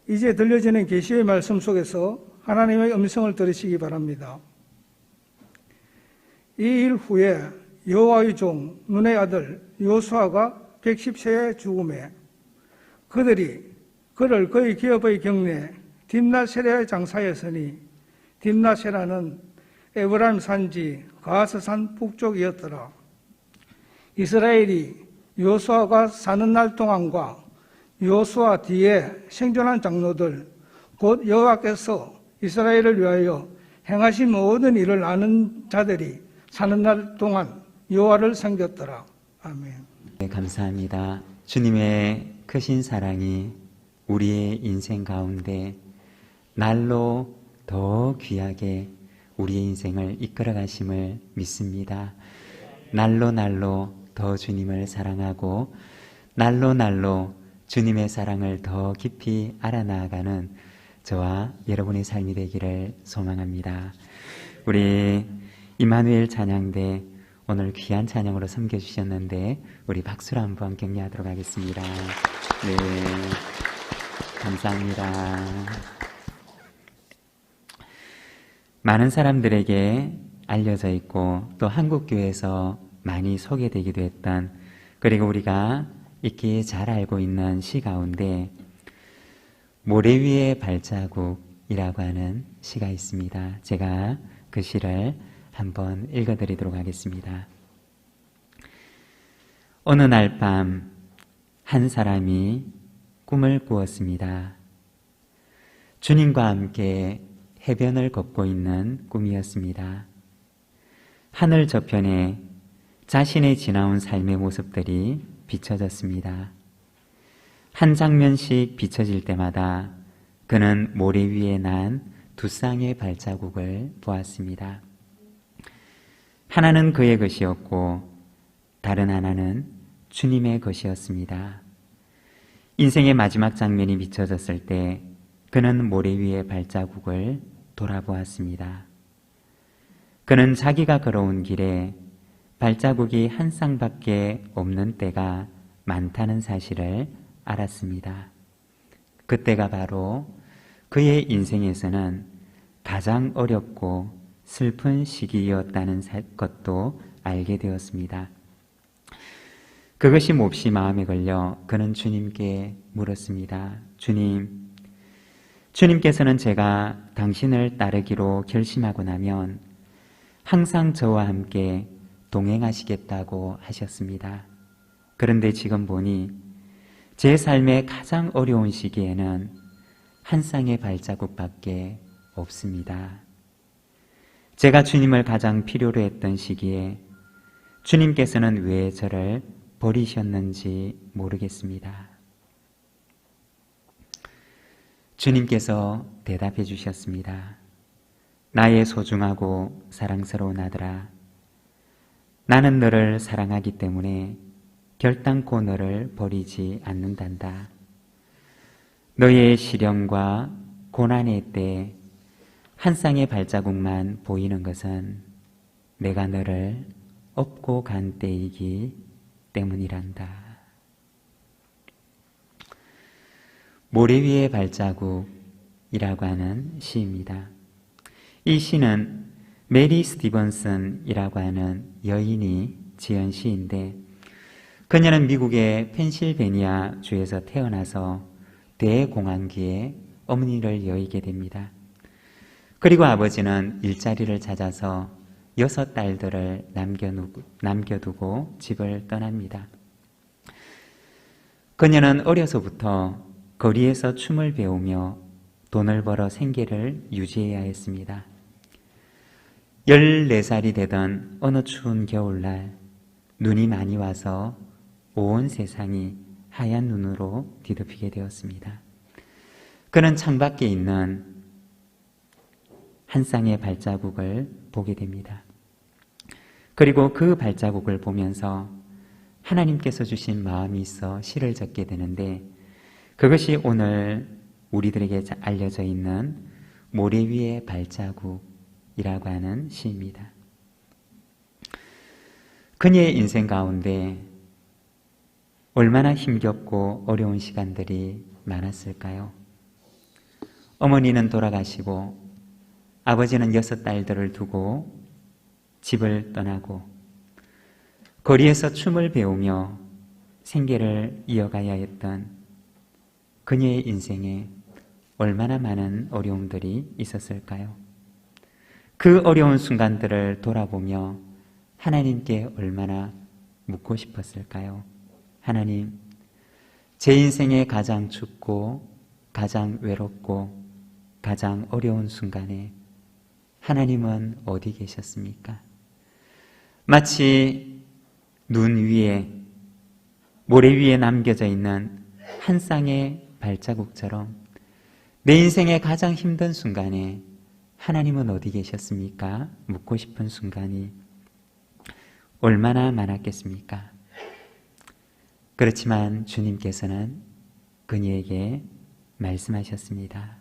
이제 들려지는 계시의 말씀 속에서 하나님의 음성을 들으시기 바랍니다. 이 일 후에 여호와의 종 눈의 아들 여호수아가 110세에 죽음에 그들이 그를 그의 기업의 경내 딥나세라의 장사였으니 딥나세라는 에브라임 산지 가스산 북쪽이었더라. 이스라엘이 여호수아가 사는 날 동안과 여호수아 뒤에 생존한 장로들 곧 여호와께서 이스라엘을 위하여 행하신 모든 일을 아는 자들이 사는 날 동안 여호와를 섬겼더라. 아멘. 네, 감사합니다. 주님의 크신 사랑이 우리의 인생 가운데 날로 더 귀하게 우리의 인생을 이끌어 가심을 믿습니다. 날로 더 주님을 사랑하고 날로 주님의 사랑을 더 깊이 알아나가는 저와 여러분의 삶이 되기를 소망합니다. 우리 임마누엘 찬양대 오늘 귀한 찬양으로 섬겨주셨는데 우리 박수로 한번 격려하도록 하겠습니다. 네, 감사합니다. 많은 사람들에게 알려져 있고 또 한국교회에서 많이 소개되기도 했던, 그리고 우리가 익히 잘 알고 있는 시 가운데 모래 위의 발자국이라고 하는 시가 있습니다. 제가 그 시를 한번 읽어드리도록 하겠습니다. 어느 날 밤 한 사람이 꿈을 꾸었습니다. 주님과 함께 해변을 걷고 있는 꿈이었습니다. 하늘 저편에 자신의 지나온 삶의 모습들이 비춰졌습니다. 한 장면씩 비춰질 때마다 그는 모래 위에 난 두 쌍의 발자국을 보았습니다. 하나는 그의 것이었고 다른 하나는 주님의 것이었습니다. 인생의 마지막 장면이 비춰졌을 때 그는 모래 위의 발자국을 돌아보았습니다. 그는 자기가 걸어온 길에 발자국이 한 쌍밖에 없는 때가 많다는 사실을 알았습니다. 그때가 바로 그의 인생에서는 가장 어렵고 슬픈 시기였다는 것도 알게 되었습니다. 그것이 몹시 마음에 걸려 그는 주님께 물었습니다. 주님께서는 제가 당신을 따르기로 결심하고 나면 항상 저와 함께 동행하시겠다고 하셨습니다. 그런데 지금 보니 제 삶의 가장 어려운 시기에는 한 쌍의 발자국밖에 없습니다. 제가 주님을 가장 필요로 했던 시기에 주님께서는 왜 저를 버리셨는지 모르겠습니다. 주님께서 대답해 주셨습니다. 나의 소중하고 사랑스러운 아들아, 나는 너를 사랑하기 때문에 결단코 너를 버리지 않는단다. 너의 시련과 고난의 때 한 쌍의 발자국만 보이는 것은 내가 너를 업고 간 때이기 때문이란다. 모래 위의 발자국이라고 하는 시입니다. 이 시는 메리 스티븐슨이라고 하는 여인이 지은 시인데, 그녀는 미국의 펜실베니아 주에서 태어나서 대공황기에 어머니를 여의게 됩니다. 그리고 아버지는 일자리를 찾아서 6 딸들을 남겨두고 집을 떠납니다. 그녀는 어려서부터 거리에서 춤을 배우며 돈을 벌어 생계를 유지해야 했습니다. 14살이 되던 어느 추운 겨울날 눈이 많이 와서 온 세상이 하얀 눈으로 뒤덮이게 되었습니다. 그는 창밖에 있는 한 쌍의 발자국을 보게 됩니다. 그리고 그 발자국을 보면서 하나님께서 주신 마음이 있어 시를 적게 되는데, 그것이 오늘 우리들에게 알려져 있는 모래 위의 발자국이라고 하는 시입니다. 그녀의 인생 가운데 얼마나 힘겹고 어려운 시간들이 많았을까요? 어머니는 돌아가시고 아버지는 6 딸들을 두고 집을 떠나고 거리에서 춤을 배우며 생계를 이어가야 했던 그녀의 인생에 얼마나 많은 어려움들이 있었을까요? 그 어려운 순간들을 돌아보며 하나님께 얼마나 묻고 싶었을까요? 하나님, 제 인생에 가장 춥고 가장 외롭고 가장 어려운 순간에 하나님은 어디 계셨습니까? 마치 눈 위에, 모래 위에 남겨져 있는 한 쌍의 발자국처럼 내 인생의 가장 힘든 순간에 하나님은 어디 계셨습니까? 묻고 싶은 순간이 얼마나 많았겠습니까? 그렇지만 주님께서는 그녀에게 말씀하셨습니다.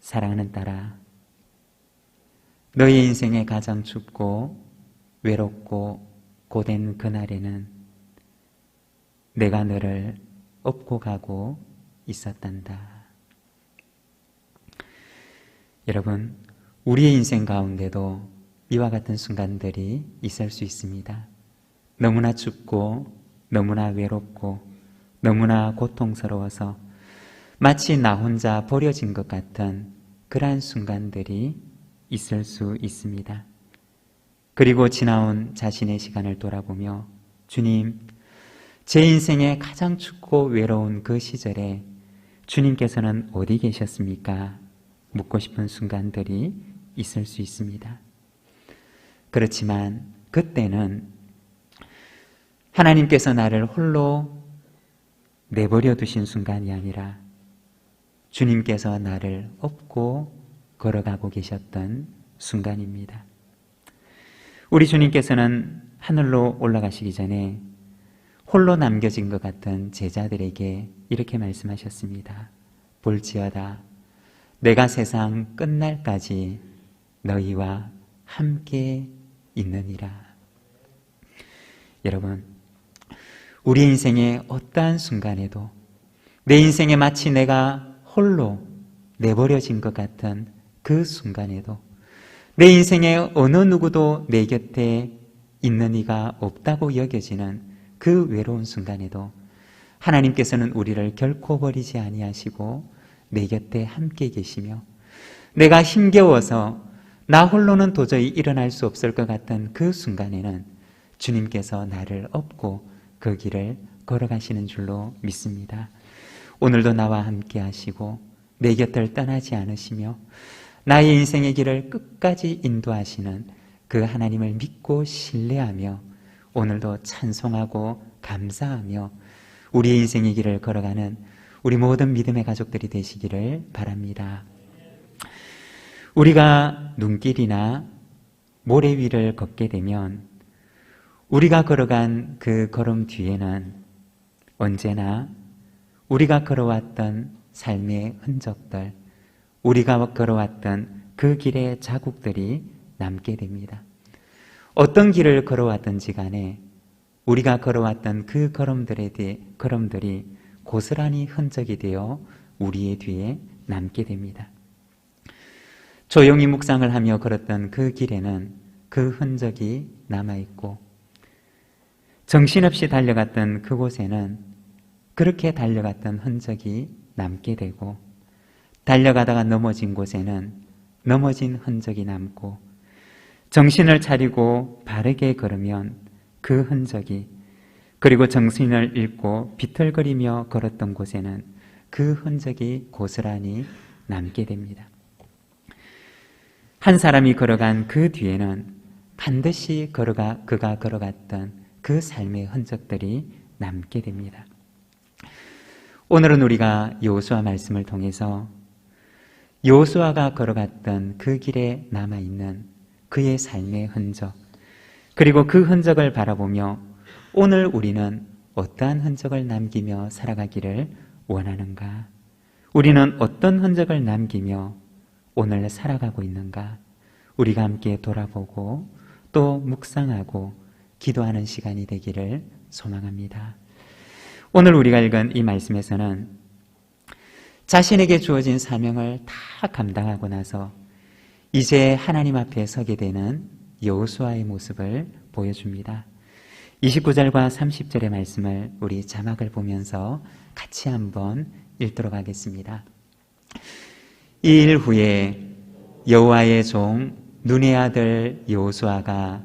사랑하는 딸아, 너의 인생에 가장 춥고 외롭고 고된 그날에는 내가 너를 업고 가고 있었단다. 여러분, 우리의 인생 가운데도 이와 같은 순간들이 있을 수 있습니다. 너무나 춥고 너무나 외롭고 너무나 고통스러워서 마치 나 혼자 버려진 것 같은 그러한 순간들이 있을 수 있습니다. 그리고 지나온 자신의 시간을 돌아보며 주님, 제 인생에 가장 춥고 외로운 그 시절에 주님께서는 어디 계셨습니까? 묻고 싶은 순간들이 있을 수 있습니다. 그렇지만 그때는 하나님께서 나를 홀로 내버려 두신 순간이 아니라 주님께서 나를 업고 걸어가고 계셨던 순간입니다. 우리 주님께서는 하늘로 올라가시기 전에 홀로 남겨진 것 같은 제자들에게 이렇게 말씀하셨습니다. 볼지어다 내가 세상 끝날까지 너희와 함께 있느니라. 여러분, 우리 인생의 어떠한 순간에도 내 인생에 마치 내가 홀로 내버려진 것 같은 그 순간에도 내 인생에 어느 누구도 내 곁에 있는 이가 없다고 여겨지는 그 외로운 순간에도 하나님께서는 우리를 결코 버리지 아니하시고 내 곁에 함께 계시며 내가 힘겨워서 나 홀로는 도저히 일어날 수 없을 것 같은 그 순간에는 주님께서 나를 업고 그 길을 걸어가시는 줄로 믿습니다. 오늘도 나와 함께 하시고 내 곁을 떠나지 않으시며 나의 인생의 길을 끝까지 인도하시는 그 하나님을 믿고 신뢰하며 오늘도 찬송하고 감사하며 우리의 인생의 길을 걸어가는 우리 모든 믿음의 가족들이 되시기를 바랍니다. 우리가 눈길이나 모래 위를 걷게 되면 우리가 걸어간 그 걸음 뒤에는 언제나 우리가 걸어왔던 삶의 흔적들, 우리가 걸어왔던 그 길의 자국들이 남게 됩니다. 어떤 길을 걸어왔든지 간에 우리가 걸어왔던 그 걸음들이 고스란히 흔적이 되어 우리의 뒤에 남게 됩니다. 조용히 묵상을 하며 걸었던 그 길에는 그 흔적이 남아있고 정신없이 달려갔던 그곳에는 그렇게 달려갔던 흔적이 남게 되고 달려가다가 넘어진 곳에는 넘어진 흔적이 남고 정신을 차리고 바르게 걸으면 그 흔적이 그리고 정신을 잃고 비틀거리며 걸었던 곳에는 그 흔적이 고스란히 남게 됩니다. 한 사람이 걸어간 그 뒤에는 반드시 그가 걸어갔던 그 삶의 흔적들이 남게 됩니다. 오늘은 우리가 여호수아 말씀을 통해서 여호수아가 걸어갔던 그 길에 남아있는 그의 삶의 흔적 그리고 그 흔적을 바라보며 오늘 우리는 어떠한 흔적을 남기며 살아가기를 원하는가? 우리는 어떤 흔적을 남기며 오늘 살아가고 있는가? 우리가 함께 돌아보고 또 묵상하고 기도하는 시간이 되기를 소망합니다. 오늘 우리가 읽은 이 말씀에서는 자신에게 주어진 사명을 다 감당하고 나서 이제 하나님 앞에 서게 되는 여호수아의 모습을 보여줍니다. 29절과 30절의 말씀을 우리 자막을 보면서 같이 한번 읽도록 하겠습니다. 이 일 후에 여호와의 종 눈의 아들 여호수아가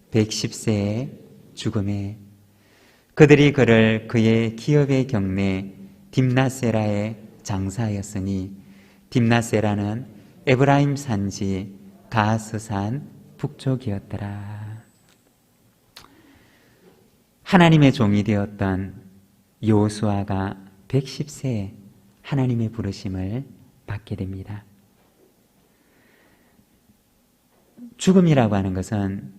110세에 죽음에 그들이 그를 그의 기업의 경내 딥낫세라에 장사하였으니 딥낫세라는 에브라임 산지 가하스산 북쪽이었더라. 하나님의 종이 되었던 여호수아가 110세에 하나님의 부르심을 받게 됩니다. 죽음이라고 하는 것은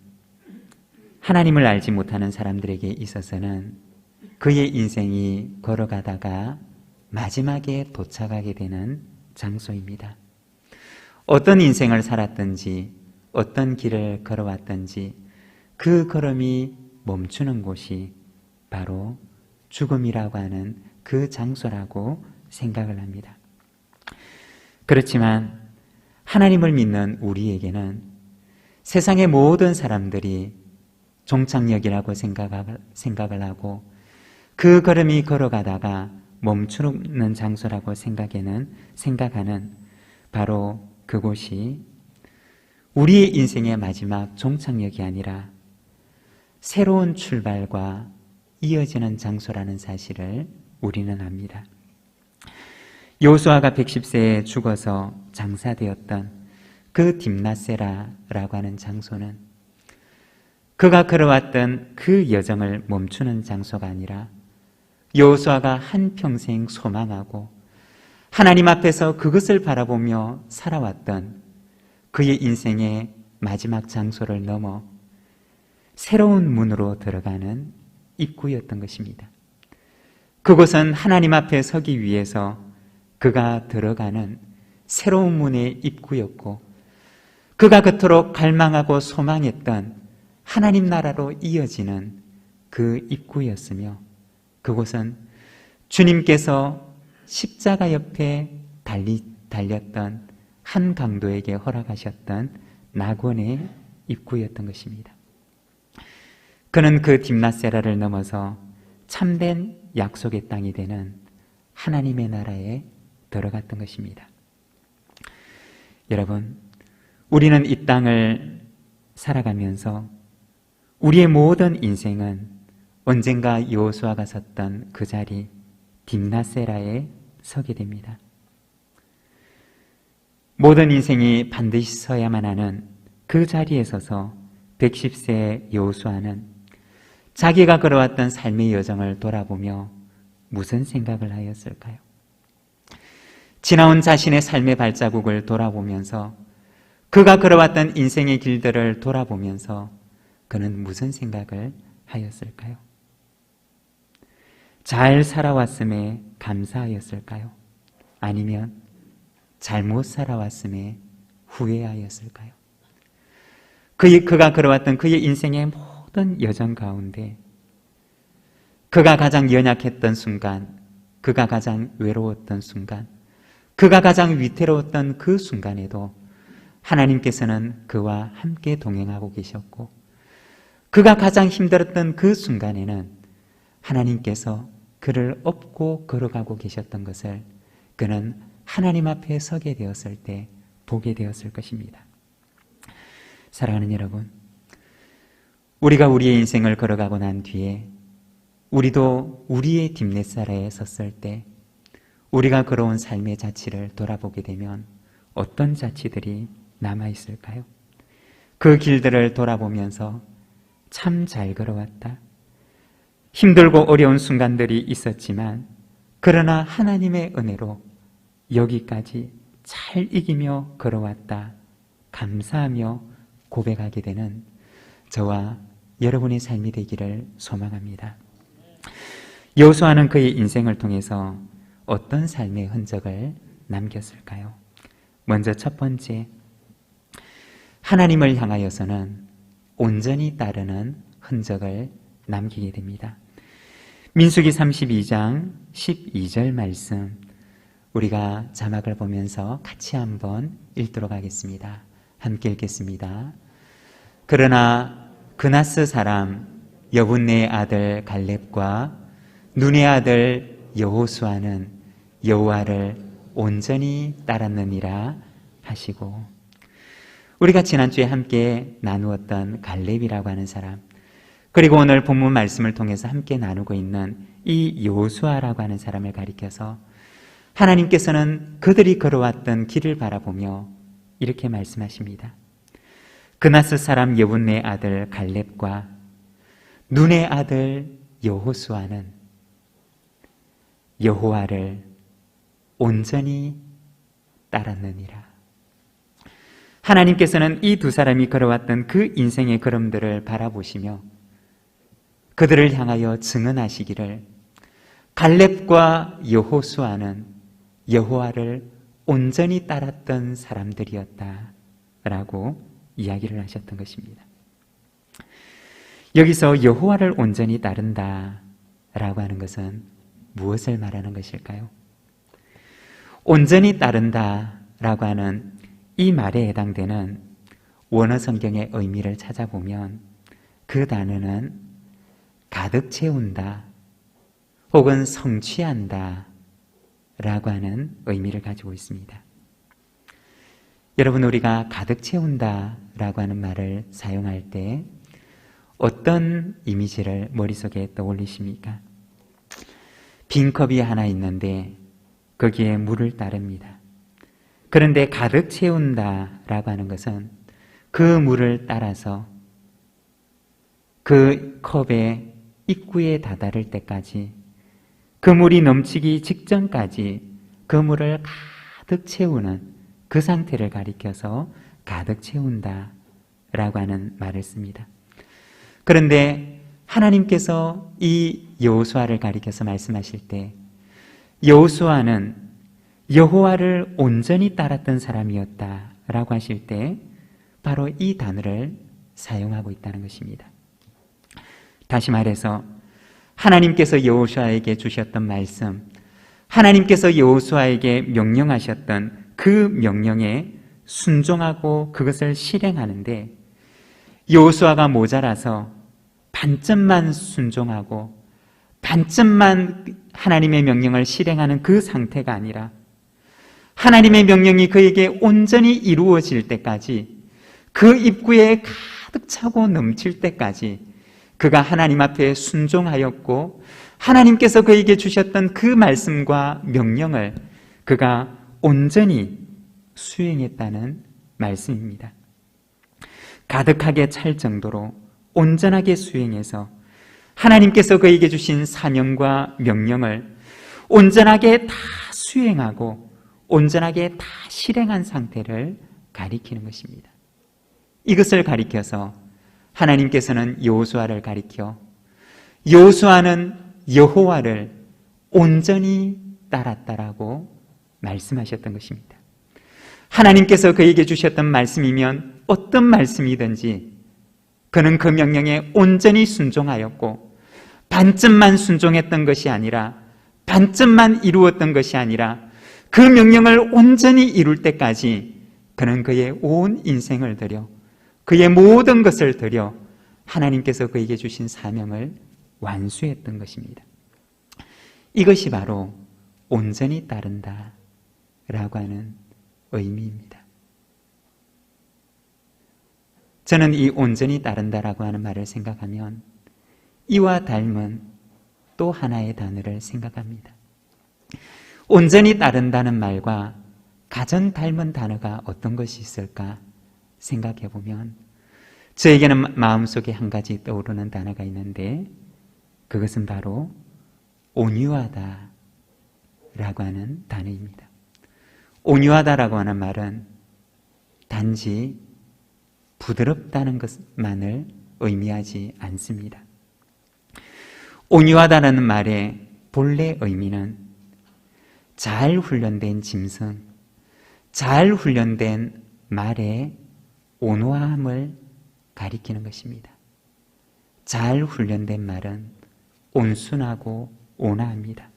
하나님을 알지 못하는 사람들에게 있어서는 그의 인생이 걸어가다가 마지막에 도착하게 되는 장소입니다. 어떤 인생을 살았든지 어떤 길을 걸어왔든지 그 걸음이 멈추는 곳이 바로 죽음이라고 하는 그 장소라고 생각을 합니다. 그렇지만 하나님을 믿는 우리에게는 세상의 모든 사람들이 종착역이라고 생각을 하고 그 걸음이 걸어가다가 멈추는 장소라고 생각하는 바로 그곳이 우리의 인생의 마지막 종착역이 아니라 새로운 출발과 이어지는 장소라는 사실을 우리는 압니다. 여호수아가 110세에 죽어서 장사되었던 그 딥낫세라라고 하는 장소는 그가 걸어왔던 그 여정을 멈추는 장소가 아니라 여호수아가 한평생 소망하고 하나님 앞에서 그것을 바라보며 살아왔던 그의 인생의 마지막 장소를 넘어 새로운 문으로 들어가는 입구였던 것입니다. 그곳은 하나님 앞에 서기 위해서 그가 들어가는 새로운 문의 입구였고 그가 그토록 갈망하고 소망했던 하나님 나라로 이어지는 그 입구였으며 그곳은 주님께서 십자가 옆에 달렸던 한 강도에게 허락하셨던 낙원의 입구였던 것입니다. 그는 그 딥낫세라를 넘어서 참된 약속의 땅이 되는 하나님의 나라에 들어갔던 것입니다. 여러분, 우리는 이 땅을 살아가면서 우리의 모든 인생은 언젠가 여호수아가 섰던 그 자리 딥낫세라에 서게 됩니다. 모든 인생이 반드시 서야만 하는 그 자리에 서서 110세의 여호수아는 자기가 걸어왔던 삶의 여정을 돌아보며 무슨 생각을 하였을까요? 지나온 자신의 삶의 발자국을 돌아보면서 그가 걸어왔던 인생의 길들을 돌아보면서 그는 무슨 생각을 하였을까요? 잘 살아왔음에 감사하였을까요? 아니면 잘못 살아왔음에 후회하였을까요? 그가 걸어왔던 그의 인생의 모든 여정 가운데 그가 가장 연약했던 순간, 그가 가장 외로웠던 순간, 그가 가장 위태로웠던 그 순간에도 하나님께서는 그와 함께 동행하고 계셨고 그가 가장 힘들었던 그 순간에는 하나님께서 그를 업고 걸어가고 계셨던 것을 그는 하나님 앞에 서게 되었을 때 보게 되었을 것입니다. 사랑하는 여러분, 우리가 우리의 인생을 걸어가고 난 뒤에 우리도 우리의 딥낫세라에 섰을 때 우리가 걸어온 삶의 자취를 돌아보게 되면 어떤 자취들이 남아있을까요? 그 길들을 돌아보면서 참 잘 걸어왔다. 힘들고 어려운 순간들이 있었지만 그러나 하나님의 은혜로 여기까지 잘 이기며 걸어왔다. 감사하며 고백하게 되는 저와 여러분의 삶이 되기를 소망합니다. 여호수아는 그의 인생을 통해서 어떤 삶의 흔적을 남겼을까요? 먼저 첫 번째, 하나님을 향하여서는 온전히 따르는 흔적을 남기게 됩니다. 민수기 32장 12절 말씀 우리가 자막을 보면서 같이 한번 읽도록 하겠습니다. 함께 읽겠습니다. 그러나 그나스 사람 여분네의 아들 갈렙과 눈의 아들 여호수아는 여호와를 온전히 따랐느니라 하시고, 우리가 지난주에 함께 나누었던 갈렙이라고 하는 사람, 그리고 오늘 본문 말씀을 통해서 함께 나누고 있는 이 여호수아라고 하는 사람을 가리켜서 하나님께서는 그들이 걸어왔던 길을 바라보며 이렇게 말씀하십니다. 그나스 사람 여분네의 아들 갈렙과 눈의 아들 여호수아는 여호와를 온전히 따랐느니라. 하나님께서는 이 두 사람이 걸어왔던 그 인생의 걸음들을 바라보시며 그들을 향하여 증언하시기를, 갈렙과 여호수아는 여호와를 온전히 따랐던 사람들이었다 라고 이야기를 하셨던 것입니다. 여기서 여호와를 온전히 따른다 라고 하는 것은 무엇을 말하는 것일까요? 온전히 따른다 라고 하는 이 말에 해당되는 원어 성경의 의미를 찾아보면 그 단어는 가득 채운다 혹은 성취한다 라고 하는 의미를 가지고 있습니다. 여러분, 우리가 가득 채운다 라고 하는 말을 사용할 때 어떤 이미지를 머릿속에 떠올리십니까? 빈 컵이 하나 있는데 거기에 물을 따릅니다. 그런데 가득 채운다 라고 하는 것은 그 물을 따라서 그 컵의 입구에 다다를 때까지, 그 물이 넘치기 직전까지 그 물을 가득 채우는 그 상태를 가리켜서 가득 채운다 라고 하는 말을 씁니다. 그런데 하나님께서 이 여호수아를 가리켜서 말씀하실 때 여호수아는 여호와를 온전히 따랐던 사람이었다 라고 하실 때 바로 이 단어를 사용하고 있다는 것입니다. 다시 말해서 하나님께서 여호수아에게 주셨던 말씀, 하나님께서 여호수아에게 명령하셨던 그 명령에 순종하고 그것을 실행하는데 여호수아가 모자라서 반쯤만 순종하고 반쯤만 하나님의 명령을 실행하는 그 상태가 아니라 하나님의 명령이 그에게 온전히 이루어질 때까지, 그 입구에 가득 차고 넘칠 때까지 그가 하나님 앞에 순종하였고 하나님께서 그에게 주셨던 그 말씀과 명령을 그가 온전히 수행했다는 말씀입니다. 가득하게 찰 정도로 온전하게 수행해서 하나님께서 그에게 주신 사명과 명령을 온전하게 다 수행하고 온전하게 다 실행한 상태를 가리키는 것입니다. 이것을 가리켜서 하나님께서는 여호수아를 가리켜 여호수아는 여호와를 온전히 따랐다라고 말씀하셨던 것입니다. 하나님께서 그에게 주셨던 말씀이면 어떤 말씀이든지 그는 그 명령에 온전히 순종하였고 반쯤만 순종했던 것이 아니라, 반쯤만 이루었던 것이 아니라 그 명령을 온전히 이룰 때까지 그는 그의 온 인생을 들여, 그의 모든 것을 들여 하나님께서 그에게 주신 사명을 완수했던 것입니다. 이것이 바로 온전히 따른다 라고 하는 의미입니다. 저는 이 온전히 따른다라고 하는 말을 생각하면 이와 닮은 또 하나의 단어를 생각합니다. 온전히 따른다는 말과 가장 닮은 단어가 어떤 것이 있을까 생각해 보면 저에게는 마음속에 한 가지 떠오르는 단어가 있는데 그것은 바로 온유하다 라고 하는 단어입니다. 온유하다라고 하는 말은 단지 부드럽다는 것만을 의미하지 않습니다. 온유하다는 말의 본래 의미는 잘 훈련된 짐승, 잘 훈련된 말의 온화함을 가리키는 것입니다. 잘 훈련된 말은 온순하고 온화합니다.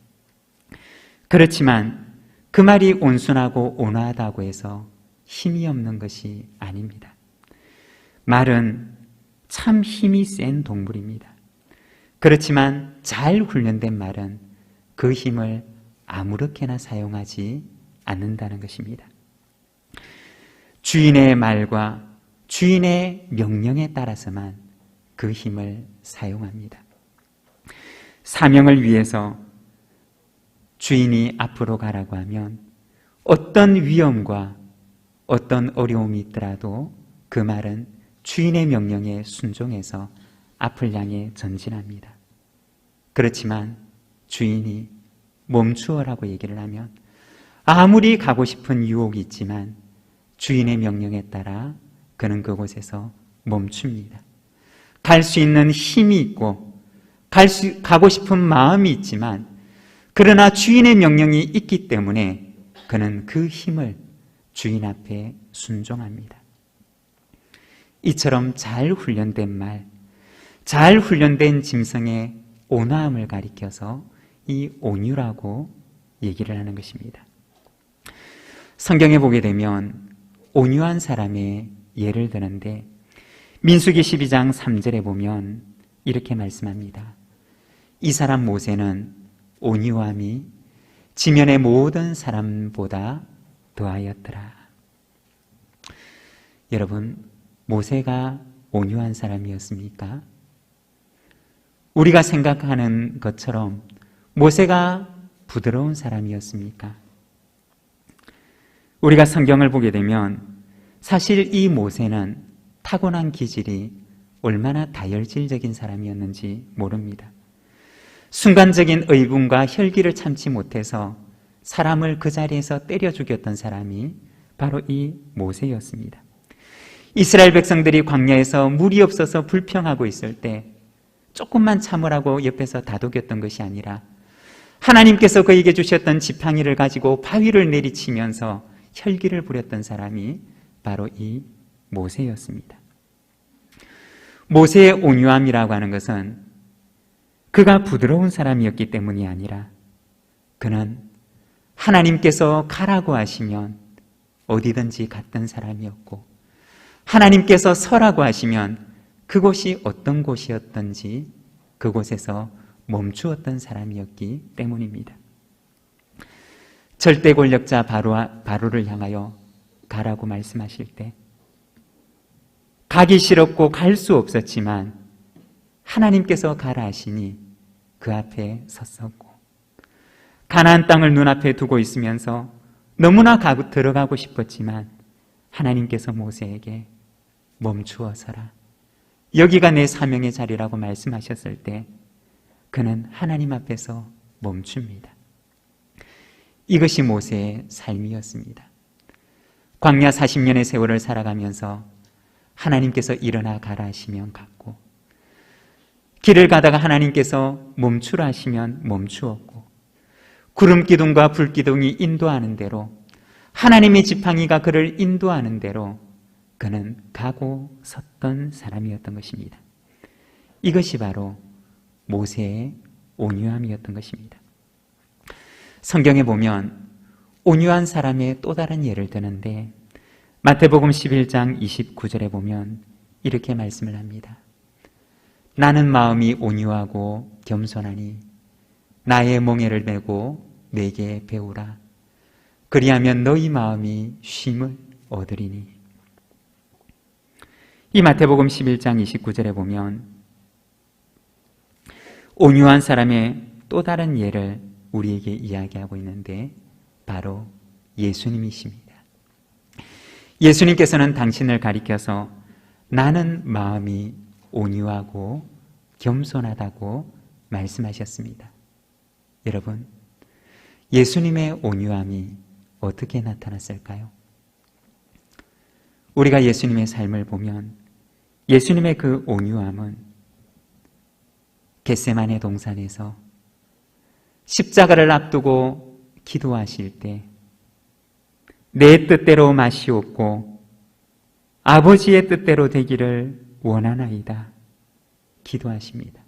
그렇지만 그 말이 온순하고 온화하다고 해서 힘이 없는 것이 아닙니다. 말은 참 힘이 센 동물입니다. 그렇지만 잘 훈련된 말은 그 힘을 아무렇게나 사용하지 않는다는 것입니다. 주인의 말과 주인의 명령에 따라서만 그 힘을 사용합니다. 사명을 위해서 주인이 앞으로 가라고 하면 어떤 위험과 어떤 어려움이 있더라도 그 말은 주인의 명령에 순종해서 앞을 향해 전진합니다. 그렇지만 주인이 멈추어라고 얘기를 하면 아무리 가고 싶은 유혹이 있지만 주인의 명령에 따라 그는 그곳에서 멈춥니다. 갈 수 있는 힘이 있고 가고 싶은 마음이 있지만 그러나 주인의 명령이 있기 때문에 그는 그 힘을 주인 앞에 순종합니다. 이처럼 잘 훈련된 말, 잘 훈련된 짐승의 온화함을 가리켜서 이 온유라고 얘기를 하는 것입니다. 성경에 보게 되면 온유한 사람의 예를 드는데 민수기 12장 3절에 보면 이렇게 말씀합니다. 이 사람 모세는 온유함이 지면의 모든 사람보다 더하였더라. 여러분, 모세가 온유한 사람이었습니까? 우리가 생각하는 것처럼 모세가 부드러운 사람이었습니까? 우리가 성경을 보게 되면 사실 이 모세는 타고난 기질이 얼마나 다혈질적인 사람이었는지 모릅니다. 순간적인 의분과 혈기를 참지 못해서 사람을 그 자리에서 때려 죽였던 사람이 바로 이 모세였습니다. 이스라엘 백성들이 광야에서 물이 없어서 불평하고 있을 때 조금만 참으라고 옆에서 다독였던 것이 아니라 하나님께서 그에게 주셨던 지팡이를 가지고 바위를 내리치면서 혈기를 부렸던 사람이 바로 이 모세였습니다. 모세의 온유함이라고 하는 것은 그가 부드러운 사람이었기 때문이 아니라 그는 하나님께서 가라고 하시면 어디든지 갔던 사람이었고 하나님께서 서라고 하시면 그곳이 어떤 곳이었던지 그곳에서 멈추었던 사람이었기 때문입니다. 절대 권력자 바로를 향하여 가라고 말씀하실 때 가기 싫었고 갈 수 없었지만 하나님께서 가라 하시니 그 앞에 섰었고 가나안 땅을 눈앞에 두고 있으면서 너무나 들어가고 싶었지만 하나님께서 모세에게 멈추어 서라. 여기가 내 사명의 자리라고 말씀하셨을 때 그는 하나님 앞에서 멈춥니다. 이것이 모세의 삶이었습니다. 광야 40년의 세월을 살아가면서 하나님께서 일어나 가라 하시면 갔고 길을 가다가 하나님께서 멈추라 하시면 멈추었고 구름 기둥과 불 기둥이 인도하는 대로 하나님의 지팡이가 그를 인도하는 대로 그는 가고 섰던 사람이었던 것입니다. 이것이 바로 모세의 온유함이었던 것입니다. 성경에 보면 온유한 사람의 또 다른 예를 드는데 마태복음 11장 29절에 보면 이렇게 말씀을 합니다. 나는 마음이 온유하고 겸손하니 나의 멍에를 메고 내게 배우라. 그리하면 너희 마음이 쉼을 얻으리니. 이 마태복음 11장 29절에 보면 온유한 사람의 또 다른 예를 우리에게 이야기하고 있는데 바로 예수님이십니다. 예수님께서는 당신을 가리켜서 나는 마음이 온유하고 겸손하다고 말씀하셨습니다. 여러분, 예수님의 온유함이 어떻게 나타났을까요? 우리가 예수님의 삶을 보면 예수님의 그 온유함은 겟세마네 동산에서 십자가를 앞두고 기도하실 때 내 뜻대로 마시옵고 아버지의 뜻대로 되기를 원하나이다 기도하십니다.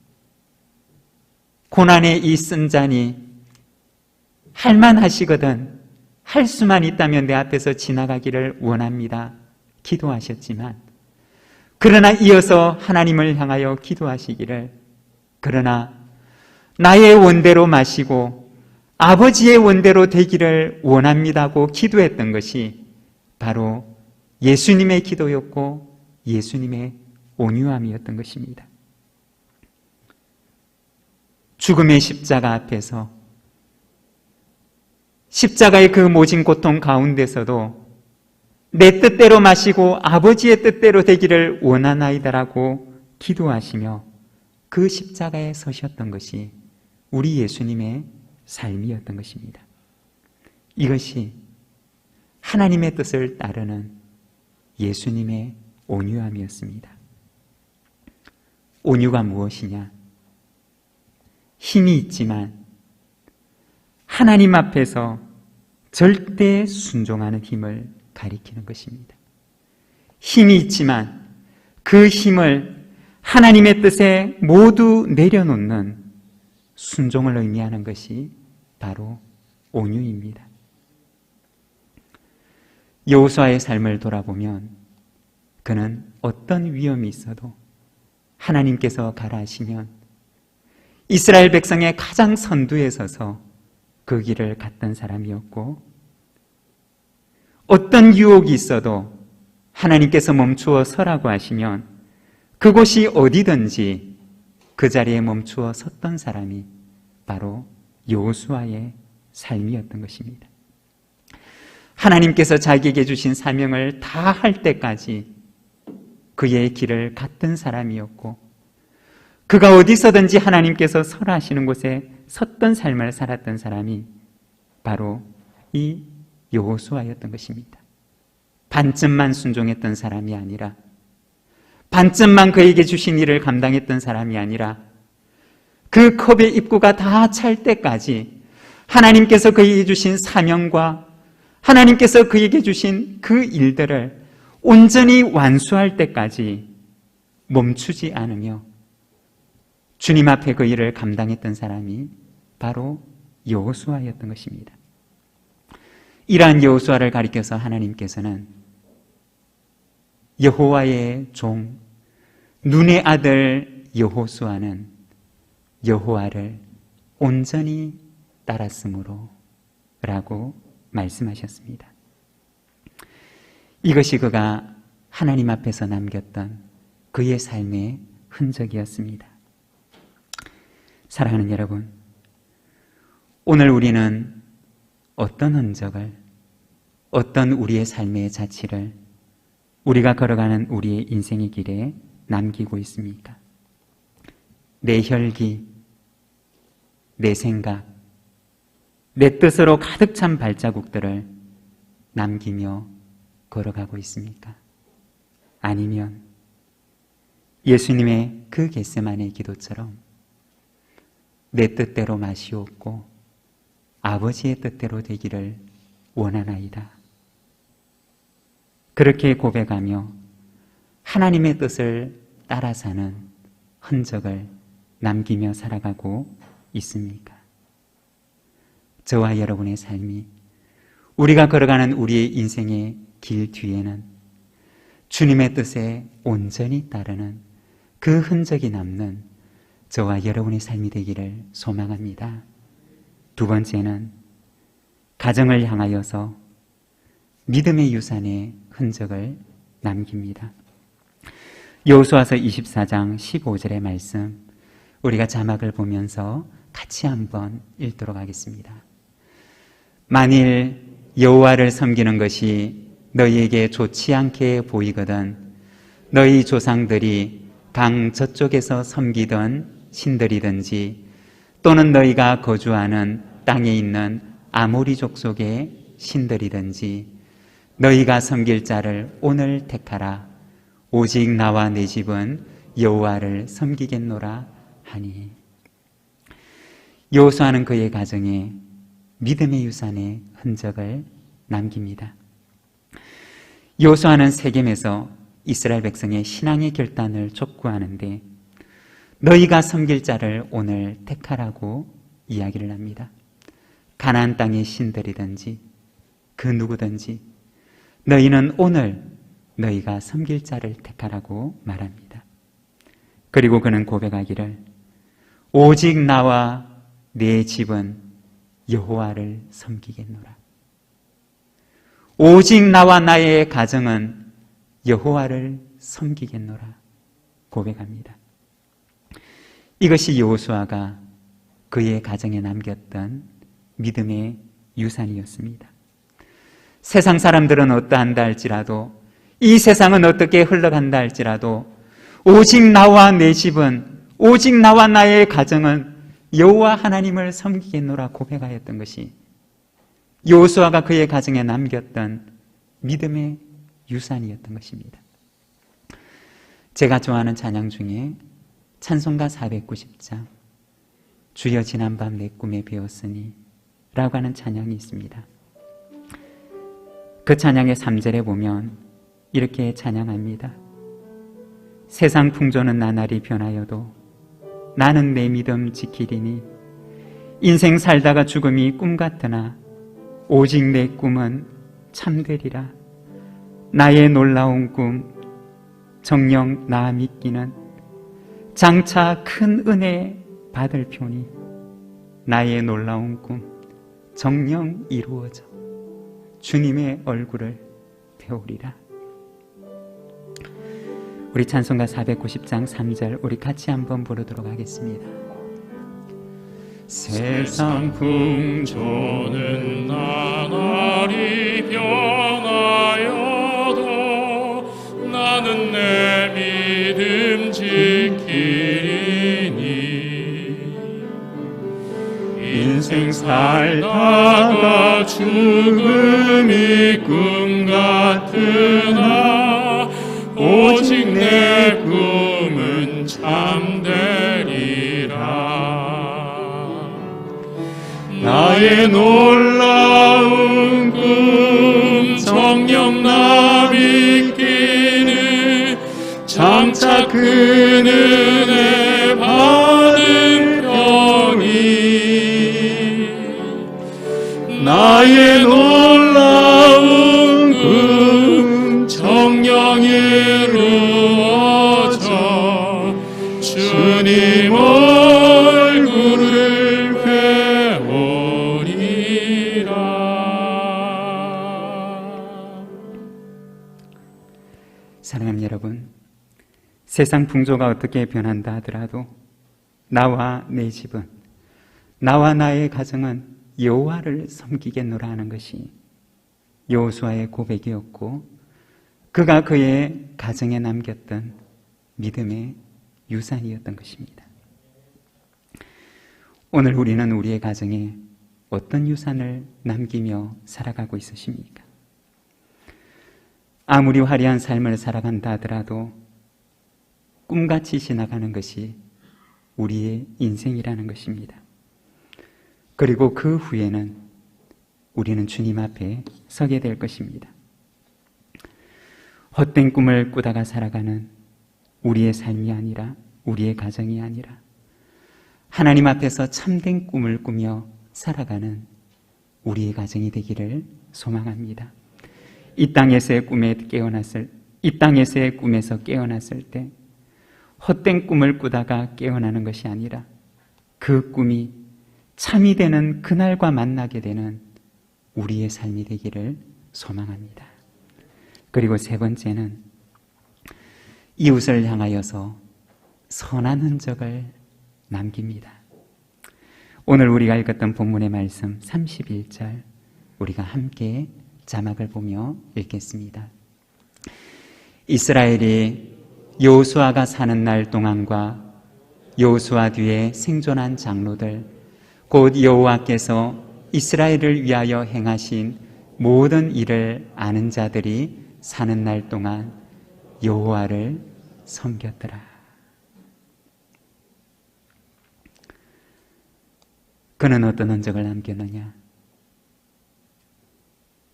고난의 이 쓴 잔이 할만하시거든 할 수만 있다면 내 앞에서 지나가기를 원합니다. 기도하셨지만, 그러나 이어서 하나님을 향하여 기도하시기를, 그러나 나의 원대로 마시고 아버지의 원대로 되기를 원합니다고 기도했던 것이 바로 예수님의 기도였고 예수님의 온유함이었던 것입니다. 죽음의 십자가 앞에서, 십자가의 그 모진 고통 가운데서도 내 뜻대로 마시고 아버지의 뜻대로 되기를 원하나이다라고 기도하시며 그 십자가에 서셨던 것이 우리 예수님의 삶이었던 것입니다. 이것이 하나님의 뜻을 따르는 예수님의 온유함이었습니다. 온유가 무엇이냐? 힘이 있지만 하나님 앞에서 절대 순종하는 힘을 가리키는 것입니다. 힘이 있지만 그 힘을 하나님의 뜻에 모두 내려놓는 순종을 의미하는 것이 바로 온유입니다. 여호수아의 삶을 돌아보면 그는 어떤 위험이 있어도 하나님께서 가라 하시면 이스라엘 백성의 가장 선두에 서서 그 길을 갔던 사람이었고, 어떤 유혹이 있어도 하나님께서 멈추어 서라고 하시면 그곳이 어디든지 그 자리에 멈추어 섰던 사람이 바로 여호수아의 삶이었던 것입니다. 하나님께서 자기에게 주신 사명을 다 할 때까지 그의 길을 갔던 사람이었고, 그가 어디서든지 하나님께서 서라 하시는 곳에 섰던 삶을 살았던 사람이 바로 이 여호수아였던 것입니다. 반쯤만 순종했던 사람이 아니라, 반쯤만 그에게 주신 일을 감당했던 사람이 아니라, 그 컵의 입구가 다 찰 때까지 하나님께서 그에게 주신 사명과 하나님께서 그에게 주신 그 일들을 온전히 완수할 때까지 멈추지 않으며 주님 앞에 그 일을 감당했던 사람이 바로 여호수아였던 것입니다. 이러한 여호수아를 가리켜서 하나님께서는 여호와의 종, 눈의 아들 여호수아는 여호와를 온전히 따랐으므로 라고 말씀하셨습니다. 이것이 그가 하나님 앞에서 남겼던 그의 삶의 흔적이었습니다. 사랑하는 여러분, 오늘 우리는 어떤 흔적을, 어떤 우리의 삶의 자취를 우리가 걸어가는 우리의 인생의 길에 남기고 있습니까? 내 혈기, 내 생각, 내 뜻으로 가득 찬 발자국들을 남기며 걸어가고 있습니까? 아니면 예수님의 그 겟세마네 기도처럼 내 뜻대로 마시옵고 아버지의 뜻대로 되기를 원하나이다, 그렇게 고백하며 하나님의 뜻을 따라 사는 흔적을 남기며 살아가고 있습니까? 저와 여러분의 삶이, 우리가 걸어가는 우리의 인생의 길 뒤에는 주님의 뜻에 온전히 따르는 그 흔적이 남는 저와 여러분의 삶이 되기를 소망합니다. 두 번째는 가정을 향하여서 믿음의 유산의 흔적을 남깁니다. 여호수아서 24장 15절의 말씀, 우리가 자막을 보면서 같이 한번 읽도록 하겠습니다. 만일 여호와를 섬기는 것이 너희에게 좋지 않게 보이거든 너희 조상들이 강 저쪽에서 섬기던 신들이든지 또는 너희가 거주하는 땅에 있는 아모리 족속의 신들이든지 너희가 섬길 자를 오늘 택하라. 오직 나와 내 집은 여호와를 섬기겠노라 하니. 여호수아는 그의 가정에 믿음의 유산의 흔적을 남깁니다. 여호수아는 세겜에서 이스라엘 백성의 신앙의 결단을 촉구하는데 너희가 섬길 자를 오늘 택하라고 이야기를 합니다. 가나안 땅의 신들이든지 그 누구든지 너희는 오늘 너희가 섬길 자를 택하라고 말합니다. 그리고 그는 고백하기를 오직 나와 내 집은 여호와를 섬기겠노라. 오직 나와 나의 가정은 여호와를 섬기겠노라 고백합니다. 이것이 여호수아가 그의 가정에 남겼던 믿음의 유산이었습니다. 세상 사람들은 어떠한다 할지라도, 이 세상은 어떻게 흘러간다 할지라도 오직 나와 내 집은, 오직 나와 나의 가정은 여호와 하나님을 섬기겠노라 고백하였던 것이 여호수아가 그의 가정에 남겼던 믿음의 유산이었던 것입니다. 제가 좋아하는 찬양 중에 찬송가 490장 주여 지난밤 내 꿈에 배웠으니 라고 하는 찬양이 있습니다. 그 찬양의 3절에 보면 이렇게 찬양합니다. 세상 풍조는 나날이 변하여도 나는 내 믿음 지키리니 인생 살다가 죽음이 꿈 같으나 오직 내 꿈은 참되리라. 나의 놀라운 꿈 정녕 나 믿기는 장차 큰 은혜 받을 표니 나의 놀라운 꿈 정녕 이루어져 주님의 얼굴을 배우리라. 우리 찬송가 490장 3절 우리 같이 한번 부르도록 하겠습니다. 세상 풍조는 나날이 변하여도 나는 내 믿음 지키리니 인생 살다가 죽음이 꿈 같으나 오직 내 꿈은 참되리라. 나의 놀라운 꿈 정녕 나 믿기는 장차 그 은혜 받을 병이 나의 놀라운 꿈 정녕 이루어져 주님 얼굴을 배우리라. 사랑하는 여러분, 세상 풍조가 어떻게 변한다 하더라도 나와 내 집은, 나와 나의 가정은 여호와를 섬기겠노라 하는 것이 여호수아의 고백이었고, 그가 그의 가정에 남겼던 믿음의 유산이었던 것입니다. 오늘 우리는 우리의 가정에 어떤 유산을 남기며 살아가고 있으십니까? 아무리 화려한 삶을 살아간다 하더라도 꿈같이 지나가는 것이 우리의 인생이라는 것입니다. 그리고 그 후에는 우리는 주님 앞에 서게 될 것입니다. 헛된 꿈을 꾸다가 살아가는 우리의 삶이 아니라, 우리의 가정이 아니라 하나님 앞에서 참된 꿈을 꾸며 살아가는 우리의 가정이 되기를 소망합니다. 이 땅에서의 꿈에서 깨어났을 때 헛된 꿈을 꾸다가 깨어나는 것이 아니라 그 꿈이 참이 되는 그날과 만나게 되는 우리의 삶이 되기를 소망합니다. 그리고 세 번째는 이웃을 향하여서 선한 흔적을 남깁니다. 오늘 우리가 읽었던 본문의 말씀 31절 우리가 함께 자막을 보며 읽겠습니다. 이스라엘이 여호수아가 사는 날 동안과 여호수아 뒤에 생존한 장로들, 곧 여호와께서 이스라엘을 위하여 행하신 모든 일을 아는 자들이 사는 날 동안 여호와를 섬겼더라. 그는 어떤 흔적을 남겼느냐?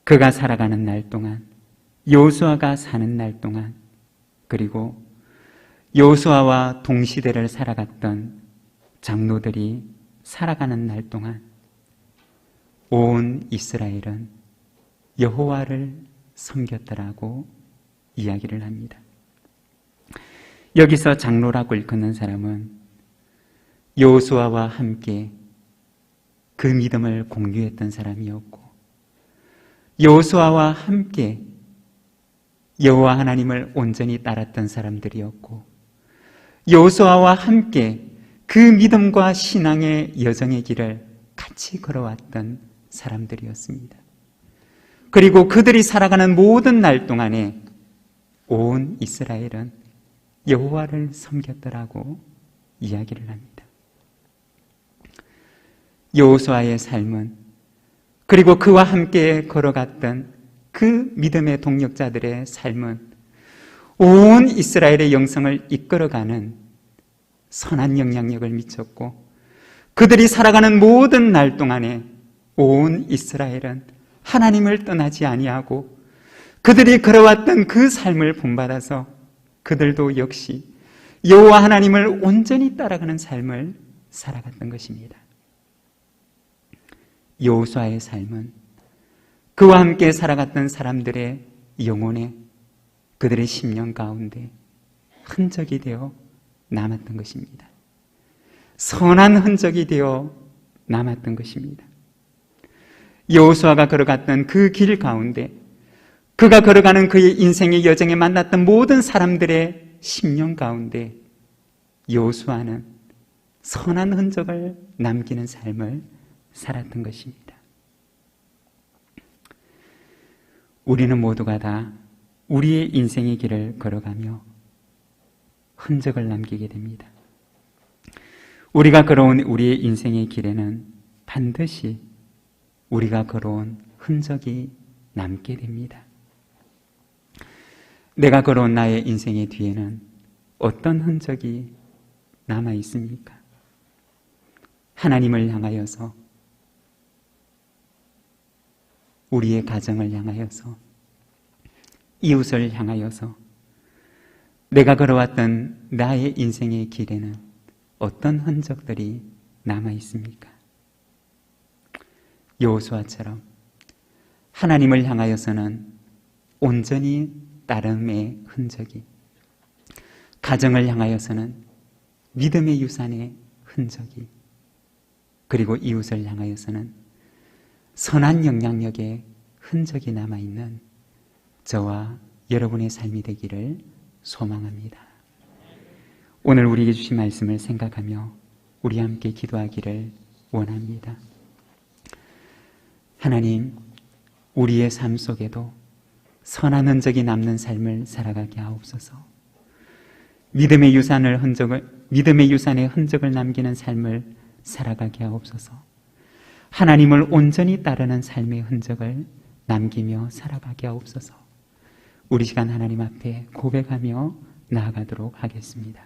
그가 살아가는 날 동안, 여호수아가 사는 날 동안, 그리고 여호수아와 동시대를 살아갔던 장로들이 살아가는 날 동안 온 이스라엘은 여호와를 섬겼더라고 이야기를 합니다. 여기서 장로라고 일컫는 사람은 여호수아와 함께 그 믿음을 공유했던 사람이었고, 여호수아와 함께 여호와 하나님을 온전히 따랐던 사람들이었고, 여호수아와 함께 그 믿음과 신앙의 여정의 길을 같이 걸어왔던 사람들이었습니다. 그리고 그들이 살아가는 모든 날 동안에 온 이스라엘은 여호와를 섬겼더라고 이야기를 합니다. 여호수아의 삶은, 그리고 그와 함께 걸어갔던 그 믿음의 동력자들의 삶은 온 이스라엘의 영성을 이끌어가는 선한 영향력을 미쳤고, 그들이 살아가는 모든 날 동안에 온 이스라엘은 하나님을 떠나지 아니하고 그들이 걸어왔던 그 삶을 본받아서 그들도 역시 여호와 하나님을 온전히 따라가는 삶을 살아갔던 것입니다. 여호수아의 삶은 그와 함께 살아갔던 사람들의 영혼에, 그들의 심령 가운데 흔적이 되어 남았던 것입니다. 선한 흔적이 되어 남았던 것입니다. 여호수아가 걸어갔던 그 길 가운데, 그가 걸어가는 그의 인생의 여정에 만났던 모든 사람들의 심령 가운데 여호수아는 선한 흔적을 남기는 삶을 살았던 것입니다. 우리는 모두가 다 우리의 인생의 길을 걸어가며 흔적을 남기게 됩니다. 우리가 걸어온 우리의 인생의 길에는 반드시 우리가 걸어온 흔적이 남게 됩니다. 내가 걸어온 나의 인생의 뒤에는 어떤 흔적이 남아 있습니까? 하나님을 향하여서, 우리의 가정을 향하여서, 이웃을 향하여서 내가 걸어왔던 나의 인생의 길에는 어떤 흔적들이 남아 있습니까? 여호수아처럼 하나님을 향하여서는 온전히 따름의 흔적이, 가정을 향하여서는 믿음의 유산의 흔적이, 그리고 이웃을 향하여서는 선한 영향력의 흔적이 남아있는 저와 여러분의 삶이 되기를 소망합니다. 오늘 우리에게 주신 말씀을 생각하며 우리 함께 기도하기를 원합니다. 하나님, 우리의 삶 속에도 선한 흔적이 남는 삶을 살아가게 하옵소서. 믿음의 유산의 흔적을 남기는 삶을 살아가게 하옵소서. 하나님을 온전히 따르는 삶의 흔적을 남기며 살아가게 하옵소서. 우리 시간 하나님 앞에 고백하며 나아가도록 하겠습니다.